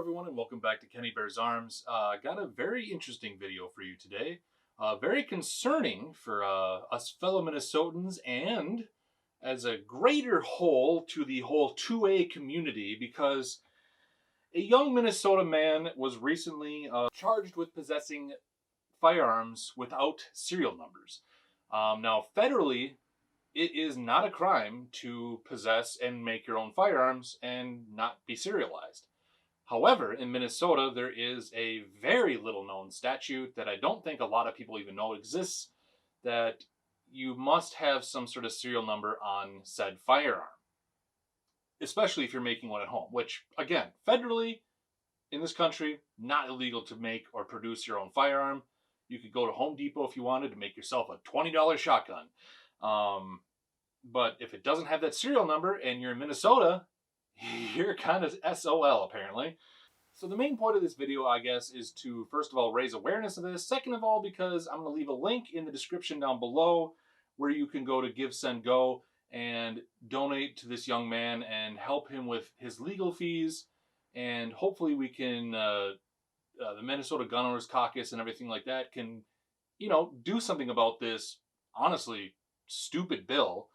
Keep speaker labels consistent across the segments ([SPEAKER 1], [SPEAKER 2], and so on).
[SPEAKER 1] everyone, and welcome back to Kenny Bears Arms. Got a very interesting video for you today. Very concerning for us fellow Minnesotans and as a greater whole to the whole 2A community, because a young Minnesota man was recently charged with possessing firearms without serial numbers. Now, federally, it is not a crime to possess and make your own firearms and not be serialized. However, in Minnesota, there is a very little known statute that I don't think a lot of people even know exists, that you must have some sort of serial number on said firearm, especially if you're making one at home, which, again, federally, in this country, not illegal to make or produce your own firearm. You could go to Home Depot if you wanted to make yourself a $20 shotgun. But if it doesn't have that serial number and you're in Minnesota, you're kind of SOL, apparently. So the main point of this video, I guess, is to, first of all, raise awareness of this. Second of all, because I'm going to leave a link in the description down below where you can go to Give, Send, Go and donate to this young man and help him with his legal fees. And hopefully we can, the Minnesota Gun Owners Caucus and everything like that can, do something about this, honestly, stupid bill.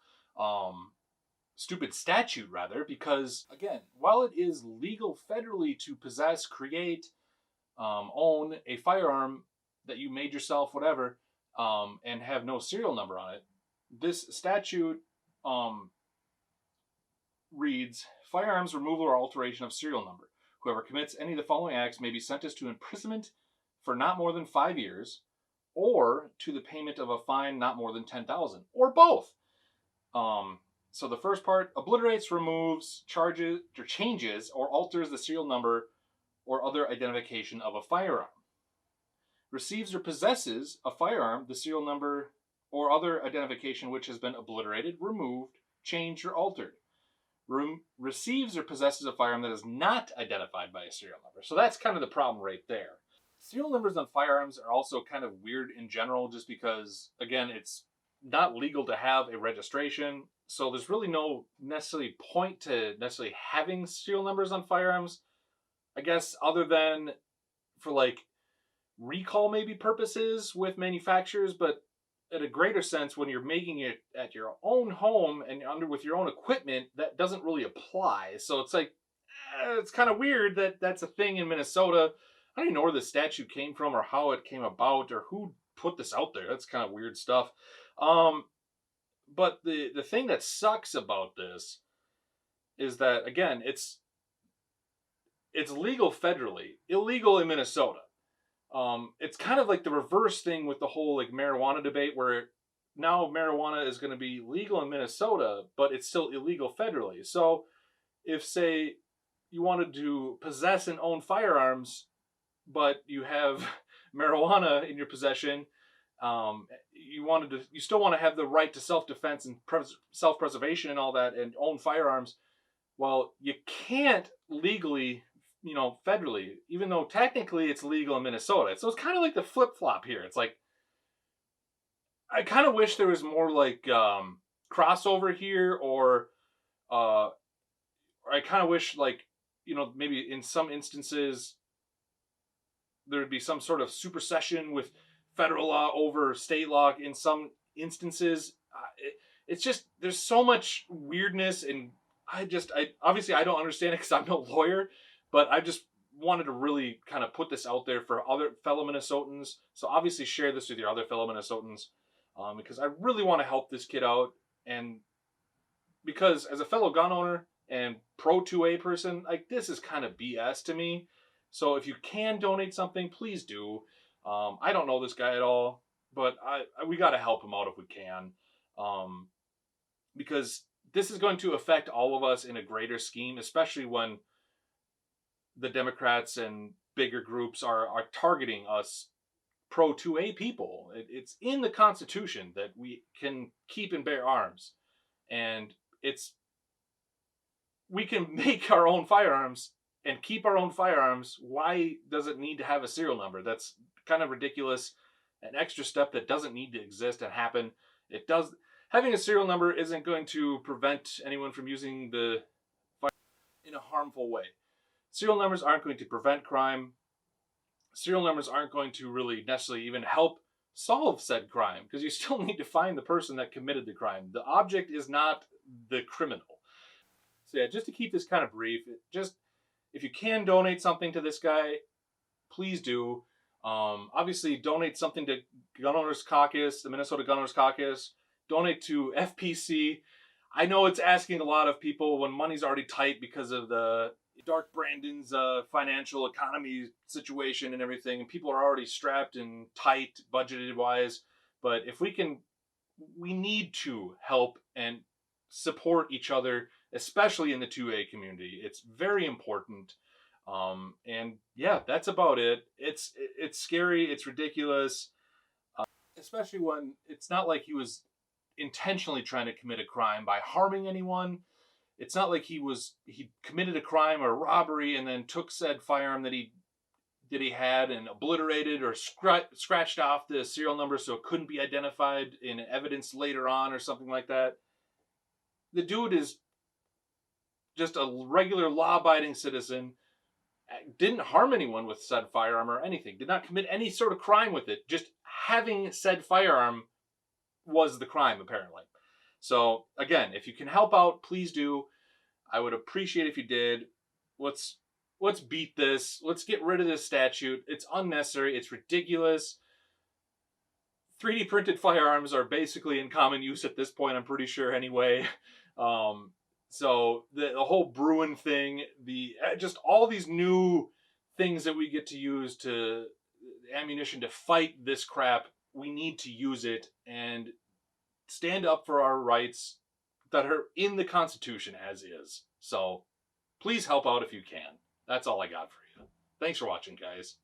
[SPEAKER 1] Stupid statute, rather, because, again, while it is legal federally to possess, create, own a firearm that you made yourself, whatever, and have no serial number on it, this statute reads, firearms removal or alteration of serial number. Whoever commits any of the following acts may be sentenced to imprisonment for not more than 5 years or to the payment of a fine not more than $10,000, or both. So the first part, obliterates, removes, charges, or changes, or alters the serial number or other identification of a firearm. Receives or possesses a firearm, the serial number or other identification which has been obliterated, removed, changed, or altered. Receives or possesses a firearm that is not identified by a serial number. So that's kind of the problem right there. Serial numbers on firearms are also kind of weird in general, just because, again, it's not legal to have a registration. So there's really no necessarily point to necessarily having serial numbers on firearms, I guess, other than for like recall maybe purposes with manufacturers. But in a greater sense, when you're making it at your own home and with your own equipment, that doesn't really apply. So it's like, it's kind of weird that that's a thing in Minnesota. I don't even know where the statute came from or how it came about or who put this out there. That's kind of weird stuff. But the thing that sucks about this is that, again, it's legal federally, illegal in Minnesota. It's kind of like the reverse thing with the whole like marijuana debate, where now marijuana is going to be legal in Minnesota, but it's still illegal federally. So if, say, you wanted to possess and own firearms, but you have marijuana in your possession, you still want to have the right to self-defense and self-preservation and all that, and own firearms. Well, you can't legally, federally, even though technically it's legal in Minnesota. So it's kind of like the flip-flop here. It's like, I kind of wish there was more like crossover here, or I kind of wish, like, maybe in some instances there would be some sort of supersession with federal law over state law in some instances. It's just, there's so much weirdness, and I obviously I don't understand it because I'm no lawyer, but I just wanted to really kind of put this out there for other fellow Minnesotans. So obviously share this with your other fellow Minnesotans, because I really want to help this kid out, and because as a fellow gun owner and pro 2A person, like, this is kind of BS to me. So if you can donate something, please do. I don't know this guy at all, but we got to help him out if we can, because this is going to affect all of us in a greater scheme, especially when the Democrats and bigger groups are targeting us pro 2A people. It's in the Constitution that we can keep and bear arms, and we can make our own firearms and keep our own firearms. Why does it need to have a serial number? That's kind of ridiculous. An extra step that doesn't need to exist and happen. Having a serial number isn't going to prevent anyone from using the fire in a harmful way. Serial numbers aren't going to prevent crime. Serial numbers aren't going to really necessarily even help solve said crime, because you still need to find the person that committed the crime. The object is not the criminal. So yeah, just to keep this kind of brief, just if you can donate something to this guy, please do. Obviously, donate something to Gun Owners Caucus, the Minnesota Gun Owners Caucus. Donate to FPC. I know it's asking a lot of people when money's already tight because of the Dark Brandon's financial economy situation and everything, and people are already strapped and tight budgeted wise. But if we can, we need to help and support each other, especially in the 2A community. It's very important. And yeah, that's about it. It's scary. It's ridiculous, especially when it's not like he was intentionally trying to commit a crime by harming anyone. It's not like he committed a crime or a robbery and then took said firearm that he had and obliterated or scratched off the serial number so it couldn't be identified in evidence later on or something like that. The dude is just a regular law-abiding citizen, didn't harm anyone with said firearm or anything, did not commit any sort of crime with it. Just having said firearm was the crime, apparently. So, again, if you can help out, please do. I would appreciate if you did. Let's beat this. Let's get rid of this statute. It's unnecessary. It's ridiculous. 3D printed firearms are basically in common use at this point, I'm pretty sure, anyway. So the whole Bruin thing, just all these new things that we get to use to ammunition to fight this crap, we need to use it and stand up for our rights that are in the Constitution as is. So please help out if you can. That's all I got for you. Thanks for watching, guys.